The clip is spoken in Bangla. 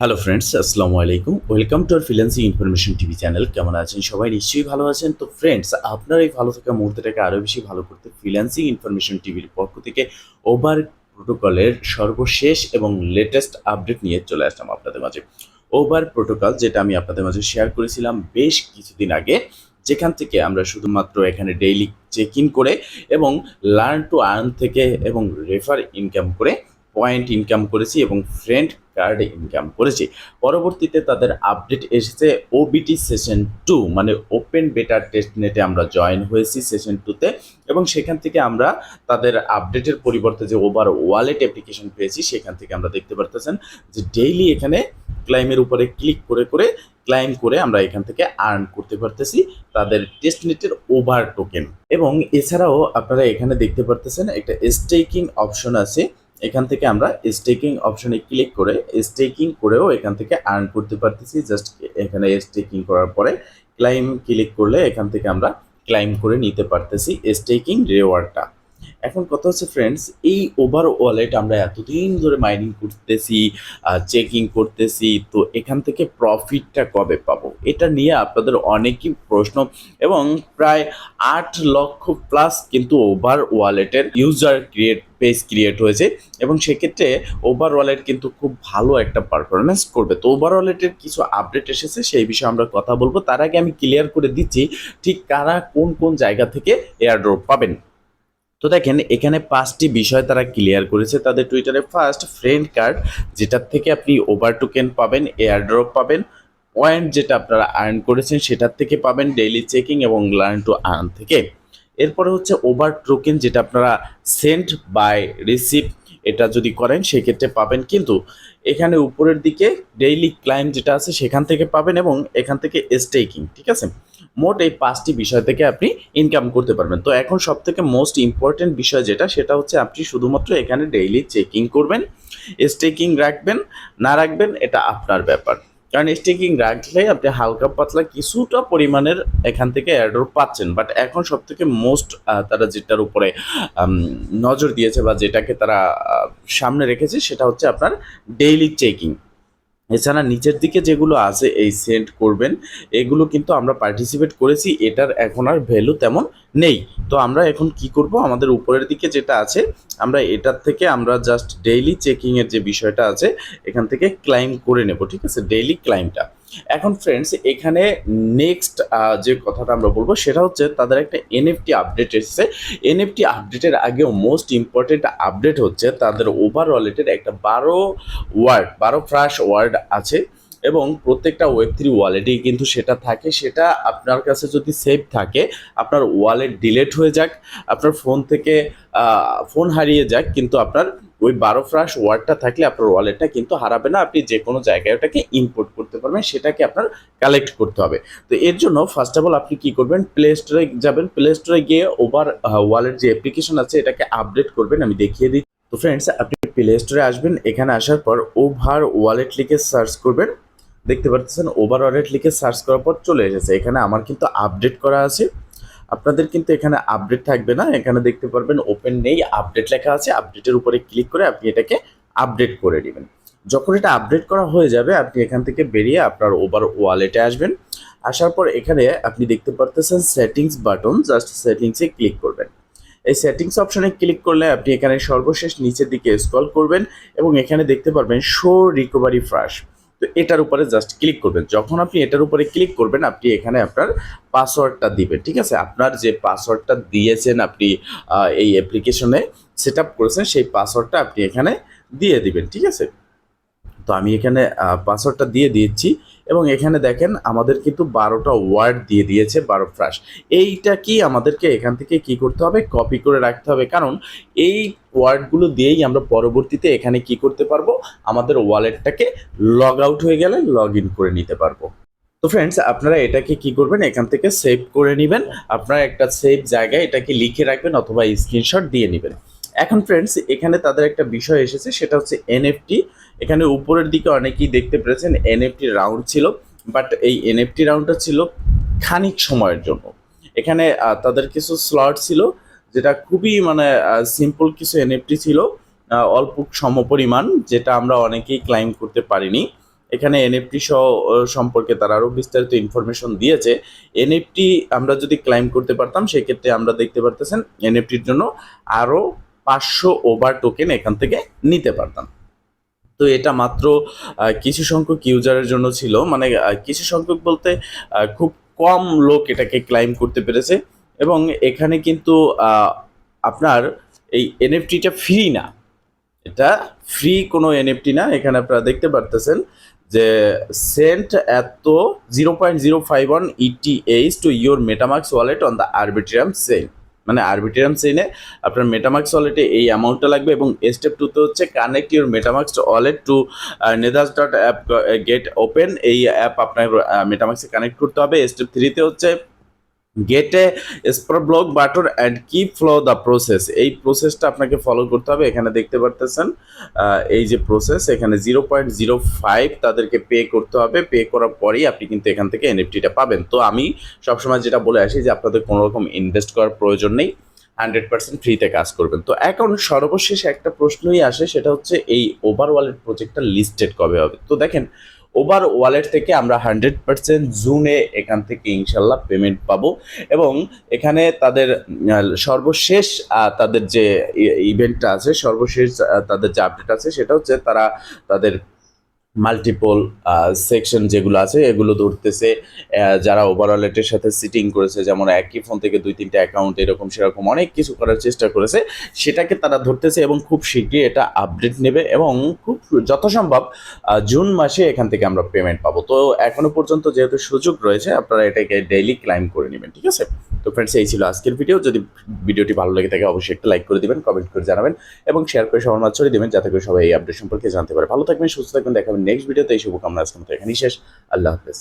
হ্যালো ফ্রেন্ডস, আসসালামু আলাইকুম। Welcome to our freelancing information TV channel. কেমন আছেন সবাই? নিশ্চয়ই ভালো আছেন। তো ফ্রেন্ডস, আপনার এই ভালো থাকা মুহূর্তটাকে আরও বেশি ভালো করতে ফ্রিল্যান্সিং ইনফরমেশন টিভির পক্ষ থেকে ওভার প্রোটোকলের সর্বশেষ এবং লেটেস্ট আপডেট নিয়ে চলে আসলাম আপনাদের মাঝে। ওভার প্রোটোকল যেটা আমি আপনাদের মাঝে শেয়ার করেছিলাম বেশ কিছুদিন আগে, যেখান থেকে আমরা শুধুমাত্র এখানে ডেইলি চেক ইন করে এবং লার্ন টু আর্ন থেকে এবং রেফার ইনকাম করে পয়েন্ট ইনকাম করেছি এবং ফ্রেন্ড কার্ড ইনকাম করেছি। পরবর্তীতে তাদের আপডেট এসেছে ওবিটি সেশন 2, মানে ওপেন বেটা টেস্টনেটে আমরা জয়েন হয়েছি সেশন 2তে, এবং সেখান থেকে আমরা তাদের আপডেটের পরিবর্তে যে ওভার ওয়ালেট অ্যাপ্লিকেশন পেয়েছি সেখান থেকে আমরা দেখতে পারতেছেন যে ডেইলি এখানে ক্লাইমের উপরে ক্লিক করে করে ক্লাইম করে আমরা এখান থেকে আর্ন করতে পারতেছি তাদের টেস্টনেটের ওভার টোকেন। এবং এছাড়াও আপনারা এখানে দেখতে পারতেছেন একটা স্টেকিং অপশন আছে। এখান থেকে আমরা স্টেকিং অপশনে ক্লিক করে স্টেকিং করেও এখান থেকে আর্ন করতে পারতেছি। জাস্ট এখানে স্টেকিং করার পরে ক্লাইম ক্লিক করলে এখান থেকে আমরা ক্লাইম করে নিতে পারতেছি স্টেকিং রিওয়ার্ডটা। এখন কথা হচ্ছে ফ্রেন্ডস, এই ওভার ওয়ালেট আমরা এতদিন ধরে মাইনিং করতেছি, চেকিং করতেছি, তো এখান থেকে প্রফিটটা কবে পাবো এটা নিয়ে আপনাদের অনেকই প্রশ্ন, এবং প্রায় 8 লক্ষ প্লাস কিন্তু ওভার ওয়ালেটের ইউজার পেজ ক্রিয়েট হয়েছে, এবং সেক্ষেত্রে ওভার ওয়ালেট কিন্তু খুব ভালো একটা পারফরমেন্স করবে। তো ওভার ওয়ালেটের কিছু আপডেট এসেছে, সেই বিষয়ে আমরা কথা বলবো। তার আগে আমি ক্লিয়ার করে দিচ্ছি ঠিক কারা কোন কোন জায়গা থেকে এয়ারড্রপ পাবেন। তো দেখেন এখানে 5টি বিষয় তারা ক্লিয়ার করেছে তাদের টুইটারে। ফার্স্ট, ফ্রেন্ড কার্ড, যেটার থেকে আপনি ওভার টোকেন পাবেন, এয়ারড্রপ পাবেন, পয়েন্ট যেটা আপনারা আর্ন করেছেন সেটার থেকে পাবেন, ডেইলি চেকিং এবং লার্ন টু আর্ন থেকে। এরপরে হচ্ছে ওভার টোকেন, যেটা আপনারা সেন্ড বাই রিসিভ এটা যদি করেন সেক্ষেত্রে পাবেন, কিন্তু এখানে উপরের দিকে ডেইলি ক্লাইম যেটা আছে সেখান থেকে পাবেন, এবং এখান থেকে স্টেকিং। ঠিক আছে, মোট এই 5টি বিষয় থেকে আপনি ইনকাম করতে পারবেন। তো এখন সব থেকে মোস্ট ইম্পর্টেন্ট বিষয় যেটা, সেটা হচ্ছে আপনি শুধুমাত্র এখানে ডেইলি চেকিং করবেন। স্টেকিং রাখবেন না রাখবেন এটা আপনার ব্যাপার, কারণ স্টেকিং রাখলে আপনি হালকা পাতলা কিছুটা পরিমাণের এখান থেকে এয়ারড্রপ পাচ্ছেন। বাট এখন সব থেকে মোস্ট তারা যেটার উপরে নজর দিয়েছে বা যেটাকে তারা সামনে রেখেছে সেটা হচ্ছে আপনার ডেইলি চেকিং। এছাড়া নিচের দিকে যেগুলো আছে এই সেন্ড করবেন, এগুলো কিন্তু আমরা পার্টিসিপেট করেছি, এটার এখন আর ভ্যালু তেমন নেই। তো আমরা এখন কি করব, আমাদের উপরের দিকে যেটা আছে আমরা এটার থেকে আমরা জাস্ট ডেইলি চেকিংয়ের যে বিষয়টা আছে এখান থেকে ক্লাইম করে নেব। ঠিক আছে, ডেইলি ক্লাইমটা। এখন ফ্রেন্ডস, এখানে নেক্সট যে কথাটা আমরা বলবো সেটা হচ্ছে তাদের একটা এনএফটি আপডেট এসেছে। এনএফটি আপডেটের আগেও মোস্ট ইম্পর্টেন্ট আপডেট হচ্ছে তাদের ওভার ওয়ালেটের একটা 12 ফ্রাশ ওয়ার্ড আছে, এবং প্রত্যেকটা ওয়েব3 ওয়ালেটেই কিন্তু সেটা থাকে। সেটা আপনার কাছে যদি সেভ থাকে, আপনার ওয়ালেট ডিলেট হয়ে যাক, আপনার ফোন থেকে ফোন হারিয়ে যাক, কিন্তু আপনার ওই 12 ফ্রাশ ওয়ার্ডটা থাকলে আপনার ওয়ালেটটা কিন্তু হারাবে না। আপনি যে কোনো জায়গায় ওটাকে ইম্পোর্ট করতে পারবেন, সেটাকে আপনার কালেক্ট করতে হবে। তো এর জন্য ফার্স্ট অফ অল আপনি কি করবেন, প্লে স্টোরে যাবেন। প্লে স্টোরে গিয়ে ওভার ওয়ালেট যে অ্যাপ্লিকেশন আছে এটাকে আপডেট করবেন, আমি দেখিয়ে দিই। তো ফ্রেন্ডস, আপনি প্লে স্টোরে আসবেন, এখানে আসার পর ওভার ওয়ালেট লিখে সার্চ করবেন। দেখতে পাচ্ছেন ওভার ওয়ালেট লিখে সার্চ করার পর চলে এসেছে। এখানে আমার কিন্তু আপডেট করা আছে, আপনাদের কিন্তু এখানে আপডেট থাকবে না। এখানে দেখতে পারবেন ওপেন নেই, আপডেট লেখা আছে। আপডেটের উপরে ক্লিক করে আপনি এটাকে আপডেট করে নেবেন। যখন এটা আপডেট করা হয়ে যাবে আপনি এখান থেকে বেরিয়ে আপনার ওভার ওয়ালেটে আসবেন। আসার পর এখানে আপনি দেখতে পারতেছেন সেটিংস বাটন, জাস্ট সেটিংসে ক্লিক করবেন। এই সেটিংস অপশনে ক্লিক করলে আপনি এখানে সর্বশেষ নিচের দিকে স্ক্রল করবেন, এবং এখানে দেখতে পারবেন শো রিকভারি ফ্রাশ। তো এটার উপরে জাস্ট ক্লিক করবেন। যখন আপনি এটার উপরে ক্লিক করবেন আপনি এখানে আপনার পাসওয়ার্ডটা দিবেন। ঠিক আছে, আপনার যে পাসওয়ার্ডটা দিয়েছেন আপনি এই অ্যাপ্লিকেশনে সেট আপ করেছেন, সেই পাসওয়ার্ডটা আপনি এখানে দিয়ে দিবেন। ঠিক আছে, তো আমি এখানে পাসওয়ার্ডটা দিয়ে দিয়েছি, এবং এখানে দেখেন আমাদের কিন্তু 12টা ওয়ার্ড দিয়ে দিয়েছে, 12 ফ্রাশ। এইটা কি আমাদেরকে এখান থেকে কি করতে হবে, কপি করে রাখতে হবে, কারণ এই ওয়ার্ডগুলো দিয়েই আমরা পরবর্তীতে এখানে কি করতে পারবো, আমাদের ওয়ালেটটাকে লগ আউট হয়ে গেলে লগ ইন করে নিতে পারবো। তো ফ্রেন্ডস, আপনারা এটাকে কি করবেন, এখান থেকে সেভ করে নেবেন। আপনারা একটা সেভ জায়গায় এটাকে লিখে রাখবেন অথবা স্ক্রিনশট দিয়ে নেবেন। এখন ফ্রেন্ডস, এখানে তাদের একটা বিষয় এসেছে, সেটা হচ্ছে এনএফটি। এখানে উপরের দিকে অনেকেই দেখতে পেরেছেন এনএফটি রাউন্ড ছিল, বাট এই এনএফটি রাউন্ডটা ছিল খানিক সময়ের জন্য। এখানে তাদের কিছু স্লট ছিল, যেটা খুবই মানে সিম্পল কিছু এনএফটি ছিল, অল্প সমপরিমাণ, যেটা আমরা অনেকেই ক্লাইম করতে পারিনি। এখানে এনএফটি সহ সম্পর্কে তারা আরও বিস্তারিত ইনফরমেশন দিয়েছে। এনএফটি আমরা যদি ক্লাইম করতে পারতাম সেক্ষেত্রে আমরা দেখতে পারতেছেন এনএফটির জন্য আরও 500 ওভার টোকেন এখান থেকে নিতে পারতাম। তো এটা মাত্র কিছু সংখ্যক ইউজারের জন্য ছিল, মানে কিছু সংখ্যক বলতে খুব কম লোক এটাকে ক্লাইম করতে পেরেছে। এবং এখানে কিন্তু আপনার এই এনএফটিটা ফ্রি না, এটা ফ্রি কোনো এনএফটি না। এখানে আপনারা দেখতে পারতেছেন যে সেন্ট এত 0.051 ETH to your MetaMask wallet on the Arbitrum chain, মানে আরবিট্রিয়াম চেইনে আপনার মেটামাক্স ওয়ালেটে এই অ্যামাউন্টটা লাগবে। এবং স্টেপ 2 তে হচ্ছে connect your MetaMask wallet to Nedas dot app get open, এই অ্যাপ আপনার মেটামাক্সে কানেক্ট করতে হবে। স্টেপ 3 তে হচ্ছে get a spare block button and keep follow the process, এই প্রসেসটা আপনাকে ফলো করতে হবে। এখানে দেখতে পারতেছেন এই যে প্রসেস, এখানে 0.05 তাদেরকে পে করতে হবে। পে করার পরেই আপনি কিন্তু এখান থেকে এনএফটিটা পাবেন। তো আমি সবসময় যেটা বলে আসি যে আপনাদের কোনো রকম ইনভেস্ট করার প্রয়োজন নেই, 100% ফ্রিতে কাজ করবেন। তো এখন সর্বশেষ একটা প্রশ্নই আসে, সেটা হচ্ছে এই ওভার ওয়ালেট প্রজেক্টটা লিস্টেড কবে হবে। তো দেখেন, ওভার ওয়ালেট থেকে আমরা 100% জুনে এখান থেকে ইনশাল্লাহ পেমেন্ট পাবো। এবং এখানে তাদের সর্বশেষ তাদের যে ইভেন্টটা আছে, সর্বশেষ তাদের যে আপডেট আছে সেটা হচ্ছে তারা তাদের মাল্টিপল সেকশন যেগুলো আছে এগুলো ধরতেছে। যারা ওভার ওয়ালেটের সাথে সিটিং করেছে, যেমন একই ফোন থেকে 2-3টা অ্যাকাউন্ট এরকম সেরকম অনেক কিছু করার চেষ্টা করেছে, সেটাকে তারা ধরতেছে এবং খুব শীঘ্রই এটা আপডেট নেবে এবং খুব যথাসম্ভব জুন মাসে এখান থেকে আমরা পেমেন্ট পাবো। তো এখনো পর্যন্ত যেহেতু সুযোগ রয়েছে, আপনারা এটাকে ডেইলি ক্লাইম করে নেবেন, ঠিক আছে? তো ফ্রেন্ডস, এই ছিল আজকের ভিডিও। যদি ভিডিওটি ভালো লেগে থাকে অবশ্যই একটা লাইক করে দিবেন, কমেন্ট করে জানাবেন এবং শেয়ার করে সবার মাঝে ছড়িয়ে দেবেন, যাতে করে সবাই এই আপডেট সম্পর্কে জানতে পারে। ভালো থাকবেন, সুস্থ থাকবেন, দেখাবেন নেক্সট ভিডিওতে। এই শুভকামনা আজকের মতো এখানেই শেষ। আল্লাহ হাফেজ।